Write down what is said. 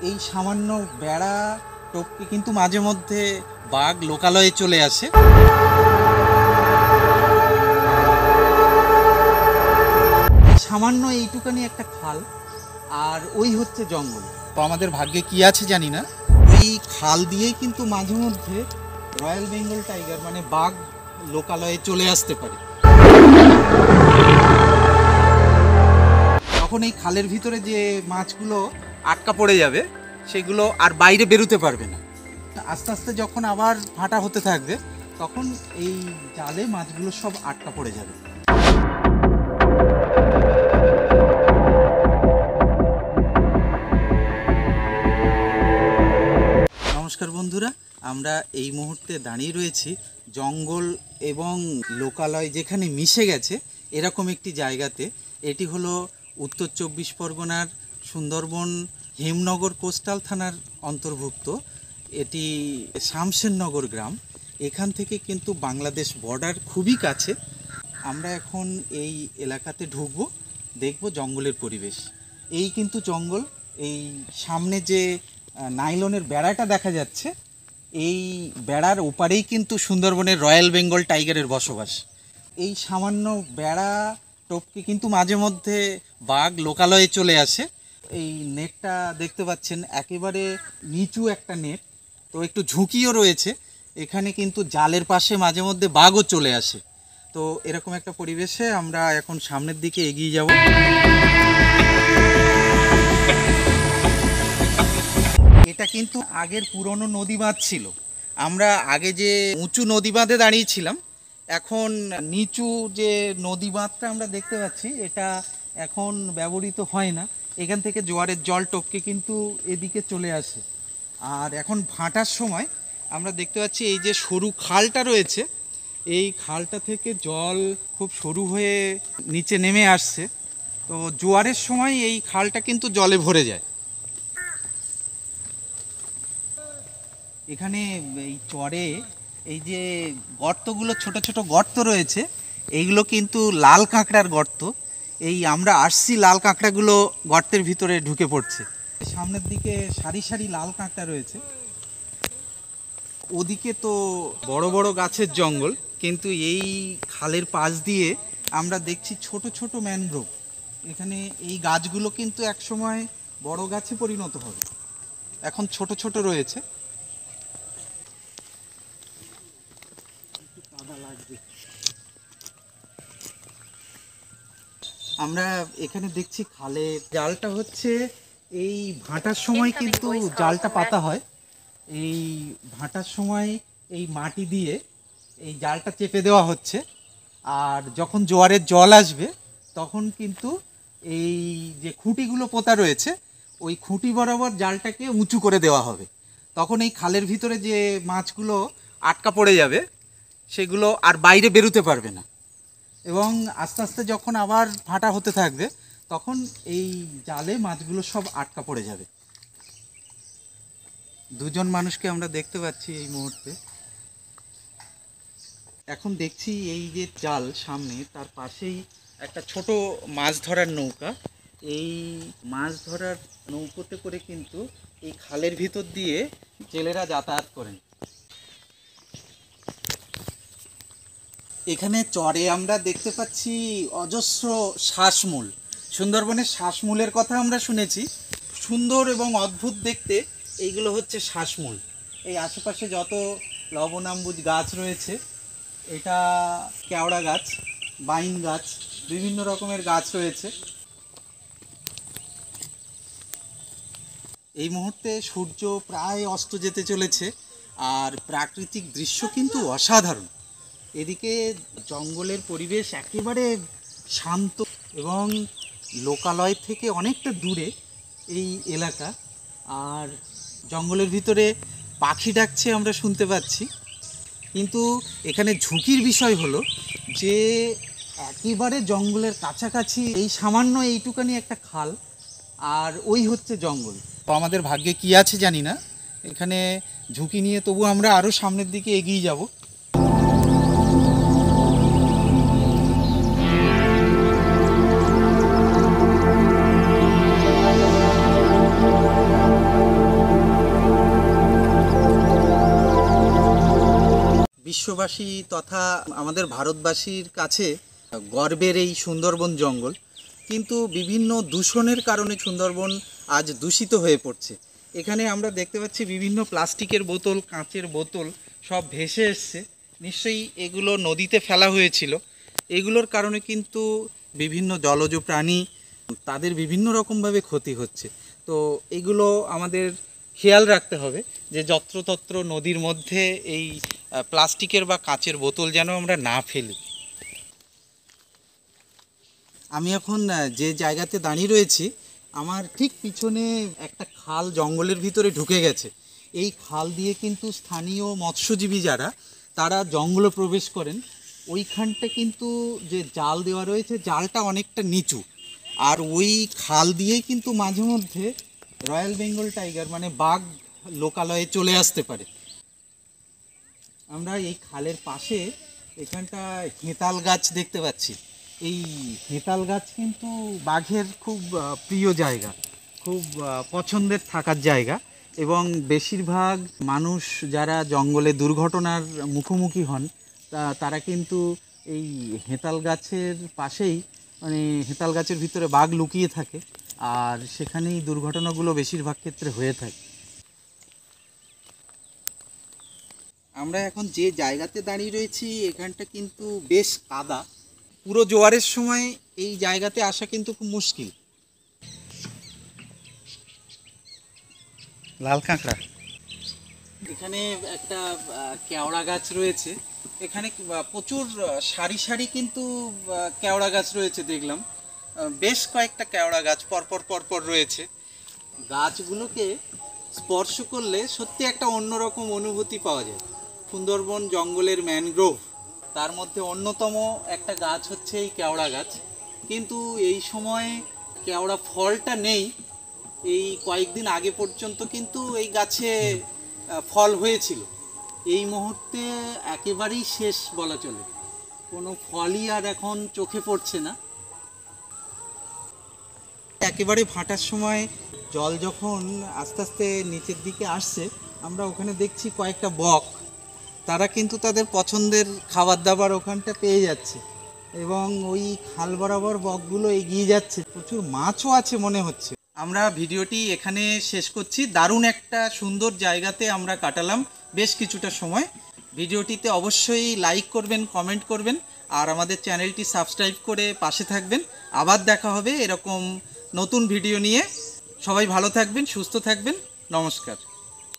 এই সামান্য বেড়া টপকে কিন্তু মাঝে মধ্যে বাঘ লোকালয়ে চলে আসে। সামান্য এইটুকানি একটা খাল, আর ওই হচ্ছে জঙ্গল। তো আমাদের ভাগ্যে কি আছে জানি না, এই খাল দিয়েই কিন্তু মাঝে মধ্যে রয়্যাল বেঙ্গল টাইগার মানে বাঘ লোকালয়ে চলে আসতে পারে। তখন এই খালের ভিতরে যে মাছগুলো আটকা পড়ে যাবে সেগুলো আর বাইরে বেরোতে পারবে না। আস্তে আস্তে যখন আবার ভাটা হতে থাকবে তখন এই জালে মাছগুলো সব আটকা পড়ে যাবে। নমস্কার বন্ধুরা, আমরা এই মুহূর্তে দাঁড়িয়ে রয়েছি জঙ্গল এবং লোকালয় যেখানে মিশে গেছে এরকম একটি জায়গাতে। এটি হলো উত্তর 24 পরগনার সুন্দরবন হেমনগর কোস্টাল থানার অন্তর্ভুক্ত। এটি শামশেরনগর গ্রাম। এখান থেকে কিন্তু বাংলাদেশ বর্ডার খুবই কাছে। আমরা এখন এই এলাকাতে ঢুকবো, দেখব জঙ্গলের পরিবেশ। এই কিন্তু জঙ্গল, এই সামনে যে নাইলনের বেড়াটা দেখা যাচ্ছে এই বেড়ার ওপারেই কিন্তু সুন্দরবনের রয়্যাল বেঙ্গল টাইগারের বসবাস। এই সামান্য বেড়া টপকে কিন্তু মাঝে মধ্যে বাঘ লোকালয়ে চলে আসে। এই নেটটা দেখতে পাচ্ছেন একেবারে নিচু একটা নেট, তো একটু ঝুঁকিও রয়েছে। এখানে কিন্তু জালের পাশে মাঝে মধ্যে বাঘও চলে আসে। তো এরকম একটা পরিবেশে আমরা এখন সামনের দিকে এগিয়ে যাব। এটা কিন্তু আগের পুরনো নদী বাঁধ ছিল। আমরা আগে যে উঁচু নদী বাঁধে দাঁড়িয়েছিলাম, এখন নিচু যে নদী বাঁধটা আমরা দেখতে পাচ্ছি এটা এখন ব্যবহৃত হয় না। এখান থেকে জোয়ারের জল টপকে কিন্তু এদিকে চলে আসে। আর এখন ভাটার সময় আমরা দেখতে পাচ্ছি এই যে সরু খালটা রয়েছে, এই খালটা থেকে জল খুব সরু হয়ে নিচে নেমে আসছে। তো জোয়ারের সময় এই খালটা কিন্তু জলে ভরে যায়। এখানে এই চরে এই যে গর্তগুলো, ছোট ছোট গর্ত রয়েছে, এইগুলো কিন্তু লাল কাঁকড়ার গর্ত। এই আমরা আসছি, লাল কাঁকড়াগুলো গর্তের ভিতরে ঢুকে পড়ছে। সামনের দিকে সারি সারি লাল কাঁকড়া রয়েছে। ওদিকে তো বড় বড় গাছের জঙ্গল, কিন্তু এই খালের পাশ দিয়ে আমরা দেখছি ছোট ছোট ম্যানগ্রোভ। এখানে এই গাছগুলো কিন্তু একসময় বড় গাছে পরিণত হবে, এখন ছোট ছোট রয়েছে। আমরা এখানে দেখছি খালে জালটা হচ্ছে এই ভাটার সময় কিন্তু জালটা পাতা হয়। এই ভাটার সময় এই মাটি দিয়ে এই জালটা চেপে দেওয়া হচ্ছে, আর যখন জোয়ারের জল আসবে তখন কিন্তু এই যে খুঁটিগুলো পোতা রয়েছে ওই খুঁটি বরাবর জালটাকে উঁচু করে দেওয়া হবে। তখন এই খালের ভিতরে যে মাছগুলো আটকা পড়ে যাবে সেগুলো আর বাইরে বেরোতে পারবে না, এবং আস্তে আস্তে যখন আবার ভাটা হতে থাকবে তখন এই জালে মাছগুলো সব আটকা পড়ে যাবে। দুজন মানুষকে আমরা দেখতে পাচ্ছি এই মুহূর্তে। এখন দেখছি এই যে জাল সামনে, তার পাশেই একটা ছোট মাছ ধরার নৌকা। এই মাছ ধরার নৌকোতে করে কিন্তু এই খালের ভিতর দিয়ে জেলেরা যাতায়াত করেন। এখানে চরে আমরা দেখতে পাচ্ছি অজস্র শ্বাসমূল। সুন্দরবনের শ্বাসমূলের কথা আমরা শুনেছি, সুন্দর এবং অদ্ভুত দেখতে। এইগুলো হচ্ছে শ্বাসমূল। এই আশেপাশে যত লবণাম্বুজ গাছ রয়েছে, এটা কেওড়া গাছ, বাইন গাছ, বিভিন্ন রকমের গাছ রয়েছে। এই মুহূর্তে সূর্য প্রায় অস্ত যেতে চলেছে, আর প্রাকৃতিক দৃশ্য কিন্তু অসাধারণ। এদিকে জঙ্গলের পরিবেশ একেবারে শান্ত, এবং লোকালয় থেকে অনেকটা দূরে এই এলাকা। আর জঙ্গলের ভিতরে পাখি ডাকছে আমরা শুনতে পাচ্ছি। কিন্তু এখানে ঝুঁকির বিষয় হলো যে একেবারে জঙ্গলের কাছাকাছি এই সামান্য এইটুকানি একটা খাল, আর ওই হচ্ছে জঙ্গল। তো আমাদের ভাগ্যে কি আছে জানি না, এখানে ঝুঁকি নিয়ে তবু আমরা আরও সামনের দিকে এগিয়ে যাব। বিশ্ববাসী তথা আমাদের ভারতবাসীর কাছে গর্বের এই সুন্দরবন জঙ্গল, কিন্তু বিভিন্ন দূষণের কারণে সুন্দরবন আজ দূষিত হয়ে পড়ছে। এখানে আমরা দেখতে পাচ্ছি বিভিন্ন প্লাস্টিকের বোতল, কাঁচের বোতল সব ভেসে এসছে। নিশ্চয়ই এগুলো নদীতে ফেলা হয়েছিল। এগুলোর কারণে কিন্তু বিভিন্ন জলজ প্রাণী তাদের বিভিন্ন রকমভাবে ক্ষতি হচ্ছে। তো এগুলো আমাদের খেয়াল রাখতে হবে যে যত্রতত্র নদীর মধ্যে এই প্লাস্টিকের বা কাঁচের বোতল যেন আমরা না ফেলি। আমি এখন যে জায়গাতে দাঁড়িয়ে রয়েছি, আমার ঠিক পিছনে একটা খাল জঙ্গলের ভিতরে ঢুকে গেছে। এই খাল দিয়ে কিন্তু স্থানীয় মৎস্যজীবী যারা তারা জঙ্গলে প্রবেশ করেন। ওইখানটা কিন্তু যে জাল দেওয়া রয়েছে, জালটা অনেকটা নিচু, আর ওই খাল দিয়েই কিন্তু মাঝে মধ্যে রয়্যাল বেঙ্গল টাইগার মানে বাঘ লোকালয়ে চলে আসতে পারে। আমরা এই খালের পাশে এখানটা হেঁতাল গাছ দেখতে পাচ্ছি। এই হেঁতাল গাছ কিন্তু বাঘের খুব প্রিয় জায়গা, খুব পছন্দের থাকার জায়গা, এবং বেশিরভাগ মানুষ যারা জঙ্গলে দুর্ঘটনার মুখোমুখি হন তারা কিন্তু এই হেঁতাল গাছের পাশেই, মানে হেঁতাল গাছের ভিতরে বাঘ লুকিয়ে থাকে, আর সেখানেই দুর্ঘটনাগুলো বেশিরভাগ ক্ষেত্রে হয়ে থাকে। আমরা এখন যে জায়গাতে দাঁড়িয়ে রয়েছি এখানটা কিন্তু বেশ কাদা। পুরো জোয়ারের সময় এই জায়গাতে আসা কিন্তু খুব মুশকিল। লাল কাঁকড়া, এখানে একটা কেওড়া গাছ রয়েছে। এখানে প্রচুর সারি সারি কিন্তু কেওড়া গাছ রয়েছে দেখলাম। বেশ কয়েকটা কেওড়া গাছ পরপর রয়েছে। গাছগুলোকে স্পর্শ করলে সত্যি একটা অন্যরকম অনুভূতি পাওয়া যায়। সুন্দরবন জঙ্গলের ম্যানগ্রোভ, তার মধ্যে অন্যতম একটা গাছ হচ্ছে এই কেওড়া গাছ। কিন্তু এই সময় কেওড়া ফলটা নেই। এই কয়েকদিন আগে পর্যন্ত কিন্তু এই গাছে ফল হয়েছিল। এই মুহূর্তে একেবারেই শেষ বলা চলে, কোনো ফলই আর এখন চোখে পড়ছে না। একেবারে ভাটার সময় জল যখন আস্তে আস্তে নিচের দিকে আসছে, আমরা ওখানে দেখছি কয়েকটা বক, তারা কিন্তু তাদের পছন্দের খাবার দাবার ওখানটা পেয়ে যাচ্ছে, এবং ওই খাল বরাবর বকগুলো এগিয়ে যাচ্ছে। প্রচুর মাছও আছে মনে হচ্ছে। আমরা ভিডিওটি এখানে শেষ করছি। দারুণ একটা সুন্দর জায়গাতে আমরা কাটালাম বেশ কিছুটা সময়। ভিডিওটিতে অবশ্যই লাইক করবেন, কমেন্ট করবেন, আর আমাদের চ্যানেলটি সাবস্ক্রাইব করে পাশে থাকবেন। আবার দেখা হবে এরকম নতুন ভিডিও নিয়ে। সবাই ভালো থাকবেন, সুস্থ থাকবেন। নমস্কার।